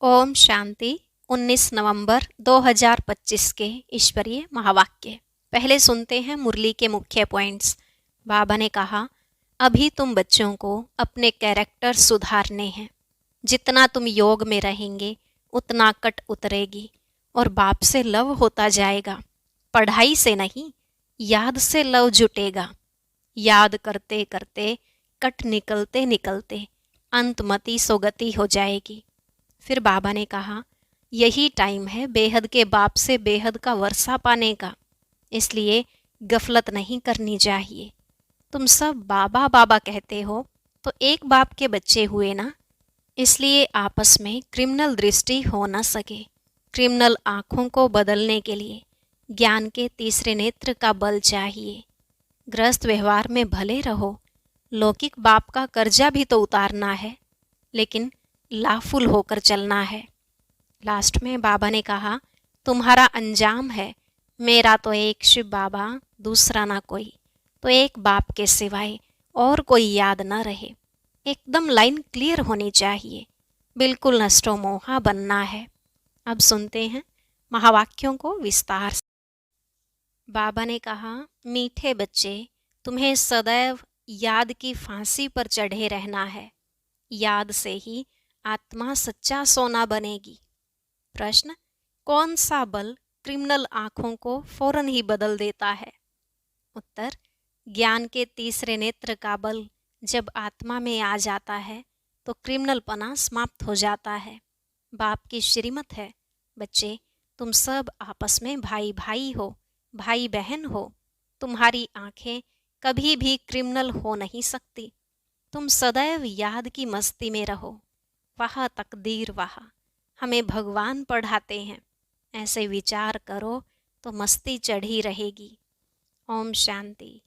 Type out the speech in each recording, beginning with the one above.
ओम शांति। 19 नवंबर 2025 के ईश्वरीय महावाक्य। पहले सुनते हैं मुरली के मुख्य पॉइंट्स। बाबा ने कहा, अभी तुम बच्चों को अपने कैरेक्टर सुधारने हैं। जितना तुम योग में रहेंगे उतना कट उतरेगी और बाप से लव होता जाएगा। पढ़ाई से नहीं, याद से लव जुटेगा। याद करते करते कट निकलते निकलते अंतमति सोगति हो जाएगी। फिर बाबा ने कहा, यही टाइम है बेहद के बाप से बेहद का वर्षा पाने का, इसलिए गफलत नहीं करनी चाहिए। तुम सब बाबा बाबा कहते हो तो एक बाप के बच्चे हुए ना, इसलिए आपस में क्रिमिनल दृष्टि हो न सके। क्रिमिनल आँखों को बदलने के लिए ज्ञान के तीसरे नेत्र का बल चाहिए। गृहस्थ व्यवहार में भले रहो, लौकिक बाप का कर्जा भी तो उतारना है, लेकिन लाफुल होकर चलना है। लास्ट में बाबा ने कहा, तुम्हारा अंजाम है मेरा तो एक शिव बाबा, दूसरा ना कोई, तो एक बाप के सिवाय और कोई याद न रहे। एकदम लाइन क्लियर होनी चाहिए, बिल्कुल नष्टो मोहा बनना है। अब सुनते हैं महावाक्यों को विस्तार से। बाबा ने कहा, मीठे बच्चे, तुम्हें सदैव याद की फांसी पर चढ़े रहना है। याद से ही आत्मा सच्चा सोना बनेगी। प्रश्न, कौन सा बल क्रिमिनल आंखों को फौरन ही बदल देता है? उत्तर, ज्ञान के तीसरे नेत्र का बल जब आत्मा में आ जाता है तो क्रिमिनल पना समाप्त हो जाता है। बाप की श्रीमत है, बच्चे तुम सब आपस में भाई भाई हो, भाई बहन हो। तुम्हारी आंखें कभी भी क्रिमिनल हो नहीं सकती। तुम सदैव याद की मस्ती में रहो। वाह तकदीर वाह, हमें भगवान पढ़ाते हैं। ऐसे विचार करो तो मस्ती चढ़ी रहेगी। ओम शांति।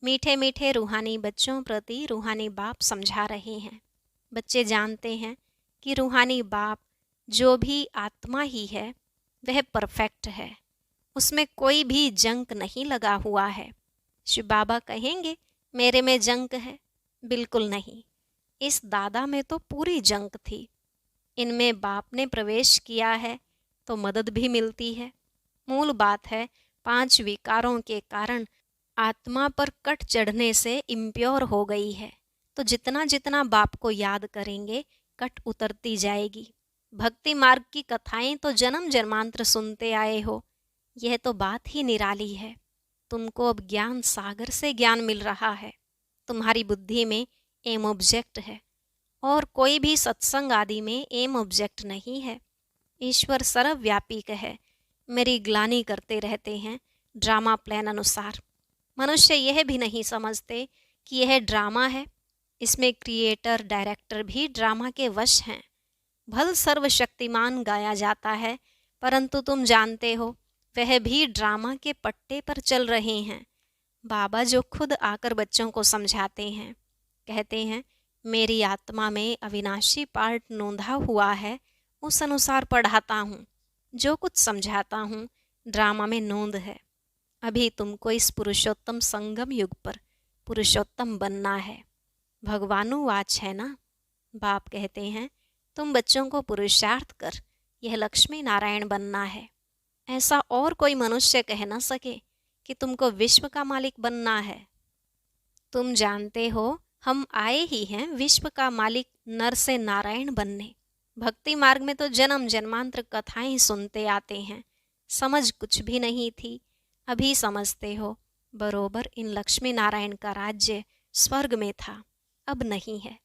मीठे मीठे रूहानी बच्चों प्रति रूहानी बाप समझा रहे हैं। बच्चे जानते हैं कि रूहानी बाप जो भी आत्मा ही है वह परफेक्ट है, उसमें कोई भी जंक नहीं लगा हुआ है। शिव बाबा कहेंगे मेरे में जंक है? बिल्कुल नहीं। इस दादा में तो पूरी जंक थी। इनमें बाप ने प्रवेश किया है तो मदद भी मिलती है। मूल बात है, 5 विकारों के कारण आत्मा पर कट चढ़ने से इम्प्योर हो गई है, तो जितना जितना बाप को याद करेंगे कट उतरती जाएगी। भक्ति मार्ग की कथाएं तो जन्म जन्मांतर सुनते आए हो, यह तो बात ही निराली है। तुमको अब ज्ञान सागर से ज्ञान मिल रहा है। तुम्हारी बुद्धि में एम ऑब्जेक्ट है और कोई भी सत्संग आदि में एम ऑब्जेक्ट नहीं है। ईश्वर सर्वव्यापी है, मेरी ग्लानि करते रहते हैं ड्रामा प्लान अनुसार। मनुष्य यह भी नहीं समझते कि यह ड्रामा है, इसमें क्रिएटर डायरेक्टर भी ड्रामा के वश हैं। भल सर्वशक्तिमान गाया जाता है, परंतु तुम जानते हो वह भी ड्रामा के पट्टे पर चल रहे हैं। बाबा जो खुद आकर बच्चों को समझाते हैं, कहते हैं मेरी आत्मा में अविनाशी पार्ट नोंधा हुआ है, उस अनुसार पढ़ाता हूँ। जो कुछ समझाता हूँ ड्रामा में नोंद है। अभी तुमको इस पुरुषोत्तम संगम युग पर पुरुषोत्तम बनना है। भगवानुवाच है ना। बाप कहते हैं तुम बच्चों को पुरुषार्थ कर यह लक्ष्मी नारायण बनना है। ऐसा और कोई मनुष्य कह न सके कि तुमको विश्व का मालिक बनना है। तुम जानते हो हम आए ही हैं विश्व का मालिक नर से नारायण बनने। भक्ति मार्ग में तो जन्म जन्मांतर कथाएं सुनते आते हैं, समझ कुछ भी नहीं थी। अभी समझते हो बरोबर इन लक्ष्मी नारायण का राज्य स्वर्ग में था, अब नहीं है।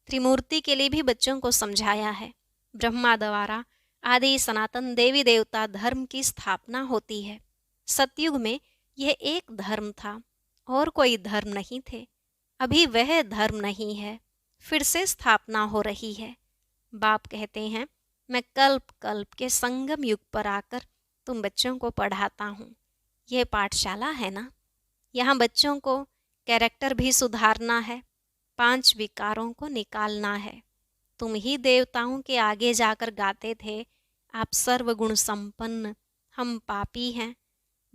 त्रिमूर्ति के लिए भी बच्चों को समझाया है। ब्रह्मा द्वारा आदि सनातन देवी देवता धर्म की स्थापना होती है। सतयुग में यह एक धर्म था और कोई धर्म नहीं थे। अभी वह धर्म नहीं है, फिर से स्थापना हो रही है। बाप कहते हैं मैं कल्प कल्प के संगम युग पर आकर तुम बच्चों को पढ़ाता हूँ। यह पाठशाला है ना, यहाँ बच्चों को कैरेक्टर भी सुधारना है, 5 विकारों को निकालना है। तुम ही देवताओं के आगे जाकर गाते थे, आप सर्वगुण संपन्न, हम पापी हैं।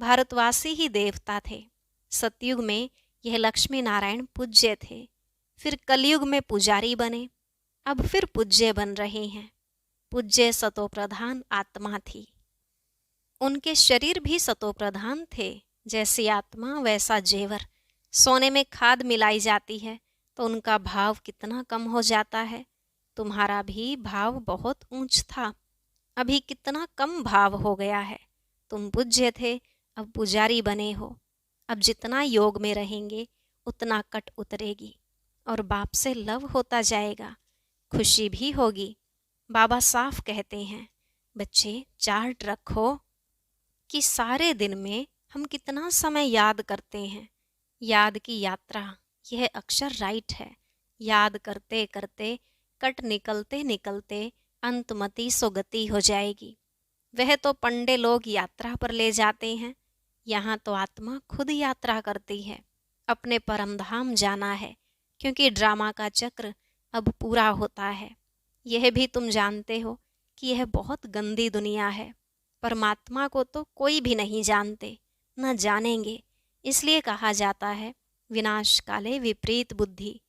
भारतवासी ही देवता थे। सतयुग में यह लक्ष्मी नारायण पूज्य थे, फिर कलयुग में पुजारी बने, अब फिर पूज्य बन रहे हैं। पूज्य सतोप्रधान आत्मा थी। उनके शरीर भी सतोप्रधान थे। जैसी आत्मा वैसा जेवर। सोने में खाद मिलाई जाती है तो उनका भाव कितना कम हो जाता है। तुम्हारा भी भाव बहुत ऊंच था, अभी कितना कम भाव हो गया है। तुम पूज्य थे, अब पुजारी बने हो। अब जितना योग में रहेंगे उतना कट उतरेगी और बाप से लव होता जाएगा, खुशी भी होगी। बाबा साफ कहते हैं, बच्चे चार्ट रखो कि सारे दिन में हम कितना समय याद करते हैं। याद की यात्रा, यह अक्षर राइट है। याद करते करते कट निकलते निकलते अंतमति सोगति हो जाएगी। वह तो पंडे लोग यात्रा पर ले जाते हैं, यहाँ तो आत्मा खुद यात्रा करती है। अपने परमधाम जाना है, क्योंकि ड्रामा का चक्र अब पूरा होता है। यह भी तुम जानते हो कि यह बहुत गंदी दुनिया है। परमात्मा को तो कोई भी नहीं जानते, न जानेंगे। इसलिए कहा जाता है विनाश काले विपरीत बुद्धि।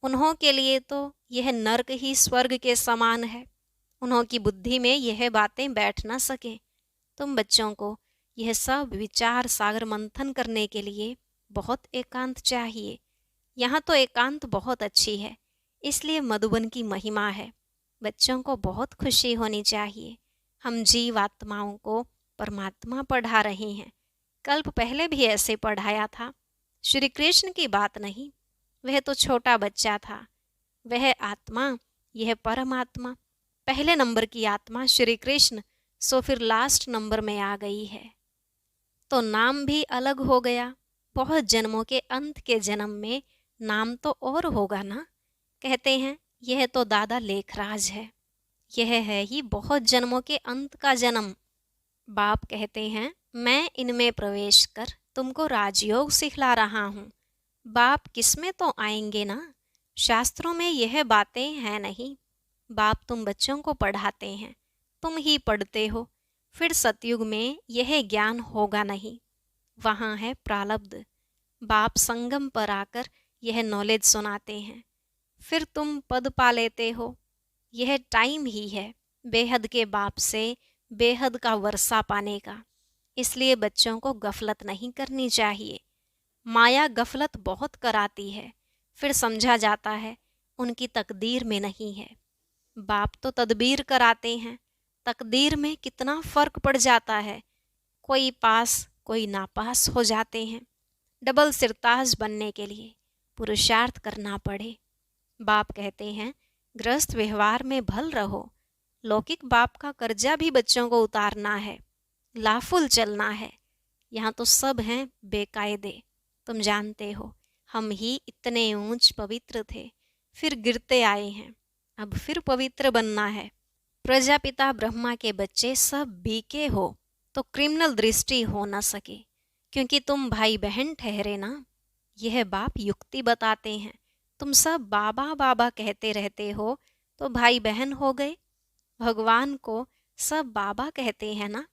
उन्हों के लिए तो यह नर्क ही स्वर्ग के समान है। उन्हों की बुद्धि में यह बातें बैठ न सके। तुम बच्चों को यह सब विचार सागर मंथन करने के लिए बहुत एकांत चाहिए। यहाँ तो एकांत बहुत अच्छी है, इसलिए मधुबन की महिमा है। बच्चों को बहुत खुशी होनी चाहिए। हम जीव आत्माओं को परमात्मा पढ़ा रहे हैं। कल्प पहले भी ऐसे पढ़ाया था। श्री कृष्ण की बात नहीं, वह तो छोटा बच्चा था। वह आत्मा, यह परमात्मा, पहले नंबर की आत्मा श्री कृष्ण, सो फिर लास्ट नंबर में आ गई है। तो नाम भी अलग हो गया। बहुत जन्मों के अंत के जन्म में नाम तो और होगा ना। कहते हैं यह तो दादा लेखराज है। यह है ही बहुत जन्मों के अंत का जन्म। बाप कहते हैं मैं इनमें प्रवेश कर तुमको राजयोग सिखला रहा हूँ। बाप किसमें तो आएंगे ना। शास्त्रों में यह बातें हैं नहीं। बाप तुम बच्चों को पढ़ाते हैं, तुम ही पढ़ते हो। फिर सतयुग में यह ज्ञान होगा नहीं, वहाँ है प्रालब्ध। बाप संगम पर आकर यह नॉलेज सुनाते हैं, फिर तुम पद पा लेते हो। यह टाइम ही है बेहद के बाप से बेहद का वर्षा पाने का। इसलिए बच्चों को गफलत नहीं करनी चाहिए। माया गफलत बहुत कराती है, फिर समझा जाता है उनकी तकदीर में नहीं है। बाप तो तदबीर कराते हैं, तकदीर में कितना फर्क पड़ जाता है। कोई पास कोई नापास हो जाते हैं। डबल सिरताज बनने के लिए पुरुषार्थ करना पड़े। बाप कहते हैं गृहस्थ व्यवहार में भल रहो। लौकिक बाप का कर्जा भी बच्चों को उतारना है, लाफुल चलना है। यहाँ तो सब हैं बेकायदे। तुम जानते हो हम ही इतने ऊंच पवित्र थे, फिर गिरते आए हैं, अब फिर पवित्र बनना है। प्रजापिता ब्रह्मा के बच्चे सब बीके हो तो क्रिमिनल दृष्टि हो न सके, क्योंकि तुम भाई बहन ठहरे ना। यह बाप युक्ति बताते हैं। तुम सब बाबा बाबा कहते रहते हो तो भाई बहन हो गए। भगवान को सब बाबा कहते हैं ना।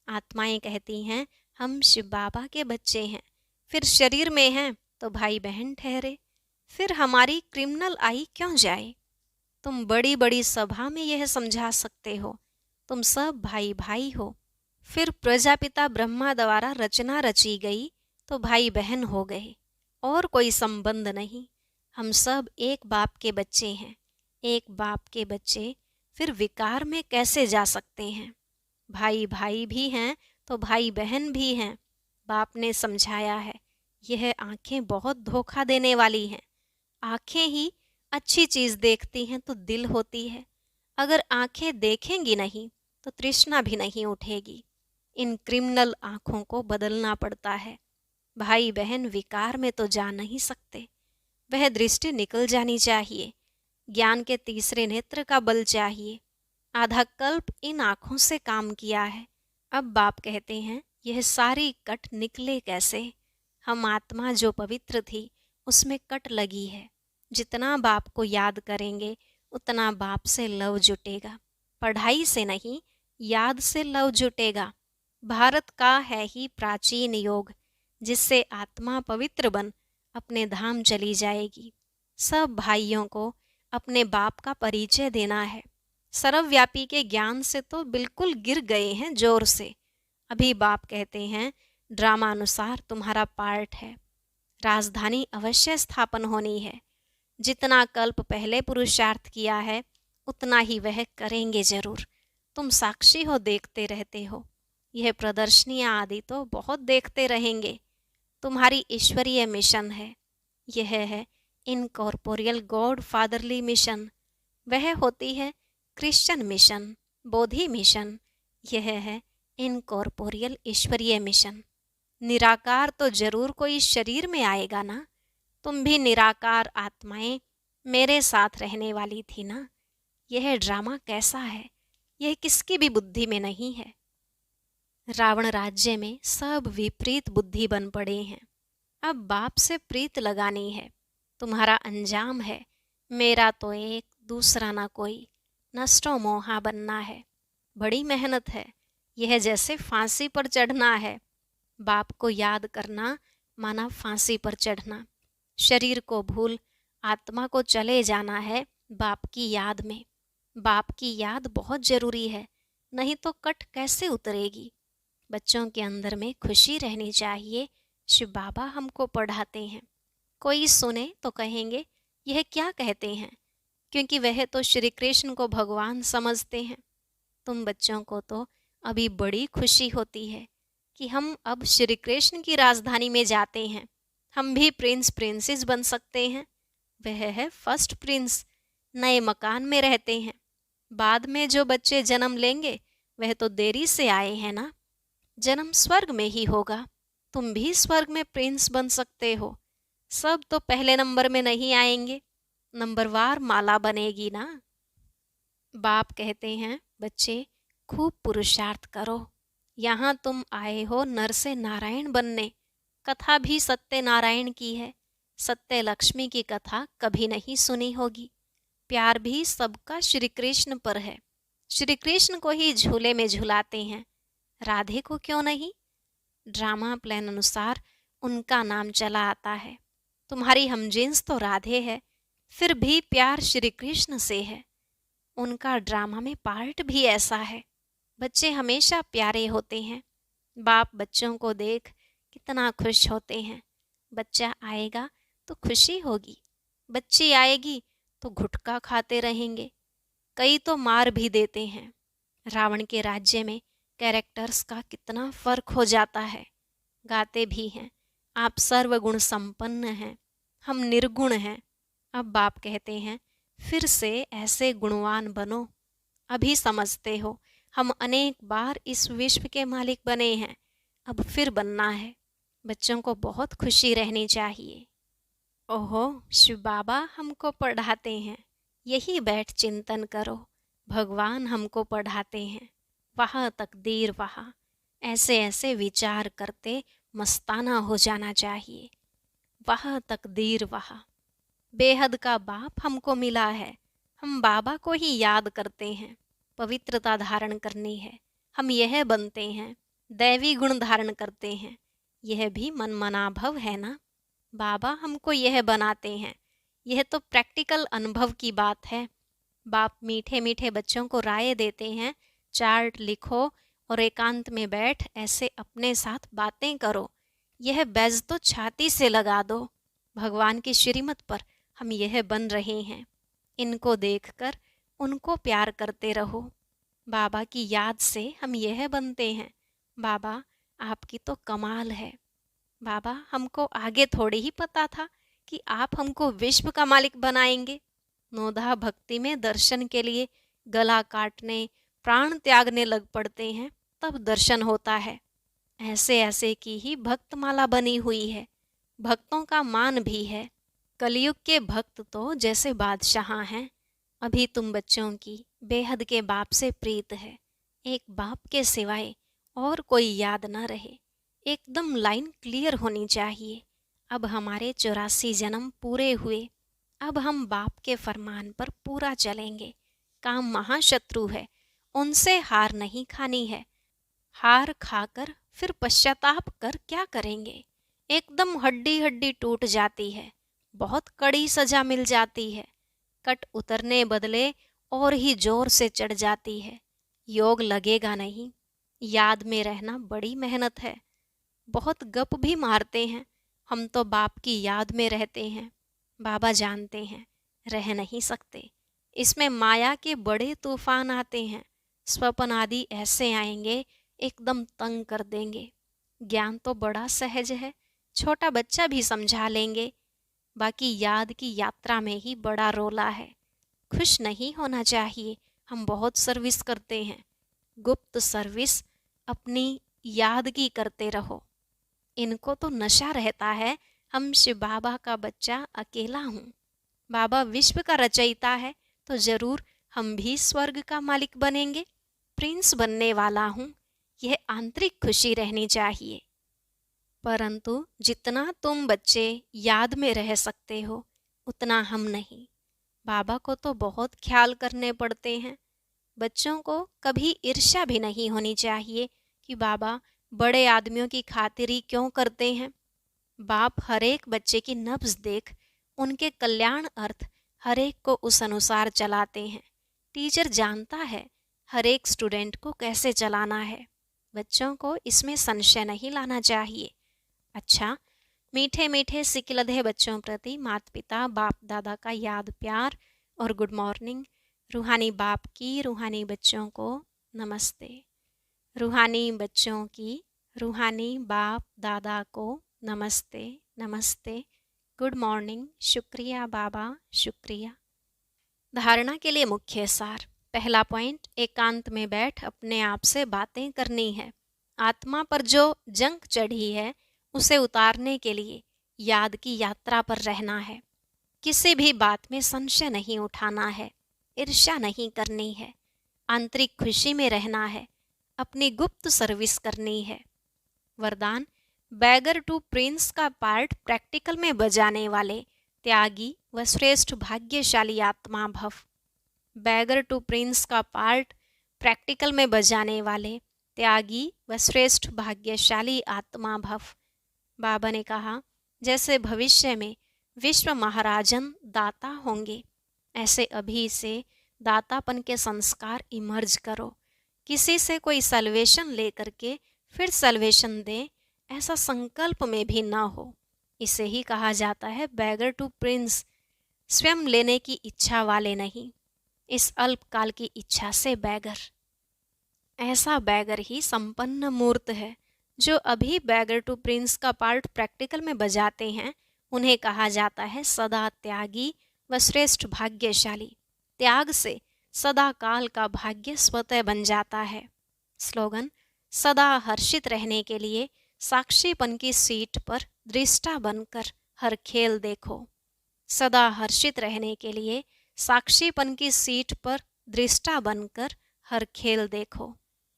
आत्माएं कहती हैं हम शिव बाबा के बच्चे हैं, फिर शरीर में हैं तो भाई बहन ठहरे। फिर हमारी क्रिमिनल आई क्यों जाए। तुम बड़ी बड़ी सभा में यह समझा सकते हो, तुम सब भाई भाई हो। फिर प्रजापिता ब्रह्मा द्वारा रचना रची गई तो भाई बहन हो गए, और कोई संबंध नहीं। हम सब एक बाप के बच्चे हैं। एक बाप के बच्चे फिर विकार में कैसे जा सकते हैं। भाई भाई भी हैं तो भाई बहन भी हैं। बाप ने समझाया है यह आंखें बहुत धोखा देने वाली हैं। आंखें ही अच्छी चीज़ देखती हैं तो दिल होती है। अगर आंखें देखेंगी नहीं तो तृष्णा भी नहीं उठेगी। इन क्रिमिनल आंखों को बदलना पड़ता है। भाई बहन विकार में तो जा नहीं सकते, वह दृष्टि निकल जानी चाहिए। ज्ञान के तीसरे नेत्र का बल चाहिए। आधा कल्प इन आँखों से काम किया है। अब बाप कहते हैं यह सारी कट निकले कैसे। हम आत्मा जो पवित्र थी उसमें कट लगी है। जितना बाप को याद करेंगे उतना बाप से लव जुटेगा। पढ़ाई से नहीं, याद से लव जुटेगा। भारत का है ही प्राचीन योग, जिससे आत्मा पवित्र बन अपने धाम चली जाएगी। सब भाइयों को अपने बाप का परिचय देना है। सर्वव्यापी के ज्ञान से तो बिल्कुल गिर गए हैं जोर से। अभी बाप कहते हैं ड्रामा अनुसार तुम्हारा पार्ट है, राजधानी अवश्य स्थापन होनी है। जितना कल्प पहले पुरुषार्थ किया है उतना ही वह करेंगे जरूर। तुम साक्षी हो, देखते रहते हो। यह प्रदर्शनियां आदि तो बहुत देखते रहेंगे। तुम्हारी ईश्वरीय मिशन है, यह है इनकॉर्पोरियल गॉड फादरली मिशन। वह होती है क्रिश्चियन मिशन, बोधि मिशन। यह है इनकॉर्पोरियल ईश्वरीय मिशन। निराकार तो जरूर कोई शरीर में आएगा ना। तुम भी निराकार आत्माएं मेरे साथ रहने वाली थी ना। यह ड्रामा कैसा है, यह किसकी भी बुद्धि में नहीं है। रावण राज्य में सब विपरीत बुद्धि बन पड़े हैं। अब बाप से प्रीत लगानी है। तुम्हारा अंजाम है मेरा तो एक, दूसरा ना कोई। नष्टो मोहा बनना है। बड़ी मेहनत है। यह जैसे फांसी पर चढ़ना है। बाप को याद करना माना फांसी पर चढ़ना। शरीर को भूल आत्मा को चले जाना है बाप की याद में। बाप की याद बहुत जरूरी है, नहीं तो कट कैसे उतरेगी। बच्चों के अंदर में खुशी रहनी चाहिए। शिव बाबा हमको पढ़ाते हैं। कोई सुने तो कहेंगे यह क्या कहते हैं, क्योंकि वह तो श्री कृष्ण को भगवान समझते हैं। तुम बच्चों को तो अभी बड़ी खुशी होती है कि हम अब श्री कृष्ण की राजधानी में जाते हैं। हम भी प्रिंस प्रिंसेस बन सकते हैं। वह है फर्स्ट प्रिंस। नए मकान में रहते हैं। बाद में जो बच्चे जन्म लेंगे वह तो देरी से आए हैं ना। जन्म स्वर्ग में ही होगा। तुम भी स्वर्ग में प्रिंस बन सकते हो। सब तो पहले नंबर में नहीं आएंगे, नंबरवार माला बनेगी ना। बाप कहते हैं बच्चे खूब पुरुषार्थ करो। यहाँ तुम आए हो नर से नारायण बनने। कथा भी सत्य नारायण की है। सत्य लक्ष्मी की कथा कभी नहीं सुनी होगी। प्यार भी सबका श्री कृष्ण पर है। श्री कृष्ण को ही झूले में झुलाते हैं, राधे को क्यों नहीं। ड्रामा प्लान अनुसार उनका नाम चला आता है। तुम्हारी हमजिन्स तो राधे है, फिर भी प्यार श्री कृष्ण से है। उनका ड्रामा में पार्ट भी ऐसा है। बच्चे हमेशा प्यारे होते हैं। बाप बच्चों को देख कितना खुश होते हैं। बच्चा आएगा तो खुशी होगी, बच्ची आएगी तो गुटखा खाते रहेंगे। कई तो मार भी देते हैं। रावण के राज्य में कैरेक्टर्स का कितना फर्क हो जाता है। गाते भी हैं आप सर्वगुण संपन्न हैं, हम निर्गुण हैं। अब बाप कहते हैं फिर से ऐसे गुणवान बनो। अभी समझते हो हम अनेक बार इस विश्व के मालिक बने हैं, अब फिर बनना है। बच्चों को बहुत खुशी रहनी चाहिए। ओहो, शिव बाबा हमको पढ़ाते हैं। यही बैठ चिंतन करो। भगवान हमको पढ़ाते हैं। वहाँ तकदीर वहाँ, ऐसे ऐसे विचार करते मस्ताना हो जाना चाहिए। वहाँ तकदीर वहाँ, बेहद का बाप हमको मिला है। हम बाबा को ही याद करते हैं। पवित्रता धारण करनी है, हम यह बनते हैं। दैवी गुण धारण करते हैं, यह भी मन मनाभव है ना। बाबा हमको यह बनाते हैं। यह तो प्रैक्टिकल अनुभव की बात है। बाप मीठे मीठे बच्चों को राय देते हैं, चार्ट लिखो और एकांत में बैठ ऐसे अपने साथ बातें करो। यह बैज तो छाती से लगा दो। भगवान की श्रीमत पर हम यह बन रहे हैं। इनको देखकर उनको प्यार करते रहो। बाबा की याद से हम यह बनते हैं। बाबा आपकी तो कमाल है। बाबा हमको आगे थोड़ी ही पता था कि आप हमको विश्व का मालिक बनाएंगे। नोधा भक्ति में दर्शन के लिए गला काटने, प्राण त्यागने लग पड़ते हैं, तब दर्शन होता है। ऐसे ऐसे की ही भक्तमाला बनी हुई है। भक्तों का मान भी है। कलयुग के भक्त तो जैसे बादशाह हैं। अभी तुम बच्चों की बेहद के बाप से प्रीत है। एक बाप के सिवाय और कोई याद न रहे। एकदम लाइन क्लियर होनी चाहिए। अब हमारे 84 जन्म पूरे हुए। अब हम बाप के फरमान पर पूरा चलेंगे। काम महाशत्रु है, उनसे हार नहीं खानी है। हार खाकर फिर पश्चाताप कर क्या करेंगे। एकदम हड्डी हड्डी टूट जाती है। बहुत कड़ी सजा मिल जाती है। कट उतरने बदले और ही जोर से चढ़ जाती है। योग लगेगा नहीं। याद में रहना बड़ी मेहनत है। बहुत गप भी मारते हैं। हम तो बाप की याद में रहते हैं। बाबा जानते हैं रह नहीं सकते। इसमें माया के बड़े तूफान आते हैं। स्वप्न आदि ऐसे आएंगे, एकदम तंग कर देंगे। ज्ञान तो बड़ा सहज है, छोटा बच्चा भी समझा लेंगे। बाकी याद की यात्रा में ही बड़ा रोला है। खुश नहीं होना चाहिए। हम बहुत सर्विस करते हैं। गुप्त सर्विस अपनी याद की करते रहो। इनको तो नशा रहता है, हम शिव बाबा का बच्चा अकेला हूँ। बाबा विश्व का रचयिता है, तो जरूर हम भी स्वर्ग का मालिक बनेंगे। प्रिंस बनने वाला हूँ, यह आंतरिक खुशी रहनी चाहिए। परंतु जितना तुम बच्चे याद में रह सकते हो, उतना हम नहीं। बाबा को तो बहुत ख्याल करने पड़ते हैं। बच्चों को कभी ईर्ष्या भी नहीं होनी चाहिए कि बाबा बड़े आदमियों की खातिरी क्यों करते हैं। बाप हर एक बच्चे की नब्ज देख उनके कल्याण अर्थ हर एक को उस अनुसार चलाते हैं। टीचर जानता है हर एक स्टूडेंट को कैसे चलाना है। बच्चों को इसमें संशय नहीं लाना चाहिए। अच्छा, मीठे मीठे सिकिलधे बच्चों प्रति माता पिता बाप दादा का याद प्यार और गुड मॉर्निंग। रूहानी बाप की रूहानी बच्चों को नमस्ते। रूहानी बच्चों की रूहानी बाप दादा को नमस्ते नमस्ते। Good morning. शुक्रिया बाबा, शुक्रिया। धारणा के लिए मुख्य सार। पहला पॉइंट, एकांत में बैठ अपने आप से बातें करनी है। आत्मा पर जो जंग चढ़ी है उसे उतारने के लिए याद की यात्रा पर रहना है। किसी भी बात में संशय नहीं उठाना है, ईर्ष्या नहीं करनी है, आंतरिक खुशी में रहना है, अपनी गुप्त सर्विस करनी है। वरदान, बैगर टू प्रिंस का पार्ट प्रैक्टिकल में बजाने वाले त्यागी व श्रेष्ठ भाग्यशाली आत्मा भव। बैगर टू प्रिंस का पार्ट प्रैक्टिकल में बजाने वाले त्यागी व श्रेष्ठ भाग्यशाली आत्मा भव। बाबा ने कहा, जैसे भविष्य में विश्व महाराजन दाता होंगे, ऐसे अभी से दातापन के संस्कार इमर्ज करो। किसी से कोई सल्वेशन लेकर के फिर सल्वेशन दे, ऐसा संकल्प में भी ना हो। इसे ही कहा जाता है बैगर टू प्रिंस। स्वयं लेने की इच्छा वाले नहीं, इस अल्पकाल की इच्छा से बैगर। ऐसा बैगर ही संपन्न मूर्त है। जो अभी बैगर टू प्रिंस का पार्ट प्रैक्टिकल में बजाते हैं, उन्हें कहा जाता है सदा त्यागी व श्रेष्ठ भाग्यशाली। त्याग से सदा काल का भाग्य स्वतः बन जाता है। स्लोगन, सदा हर्षित रहने के लिए साक्षीपन की सीट पर दृष्टा बनकर हर खेल देखो। सदा हर्षित रहने के लिए साक्षीपन की सीट पर दृष्टा बनकर हर खेल देखो।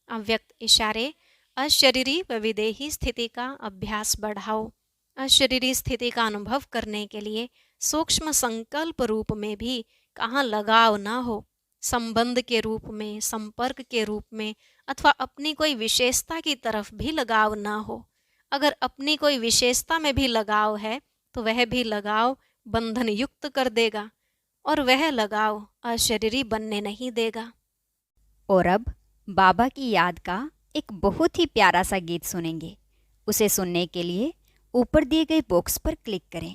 अव्यक्त इशारे, अशरीरी व विदेही स्थिति का अभ्यास बढ़ाओ। अशरीरी स्थिति का अनुभव करने के लिए सूक्ष्म संकल्प रूप में भी कहाँ लगाव ना हो, संबंध के रूप में, संपर्क के रूप में, अथवा अपनी कोई विशेषता की तरफ भी लगाव ना हो। अगर अपनी कोई विशेषता में भी लगाव है तो वह भी लगाव बंधन युक्त कर देगा और वह लगाव अशरीरी बनने नहीं देगा। और अब बाबा की याद का एक बहुत ही प्यारा सा गीत सुनेंगे। उसे सुनने के लिए ऊपर दिए गए बॉक्स पर क्लिक करें।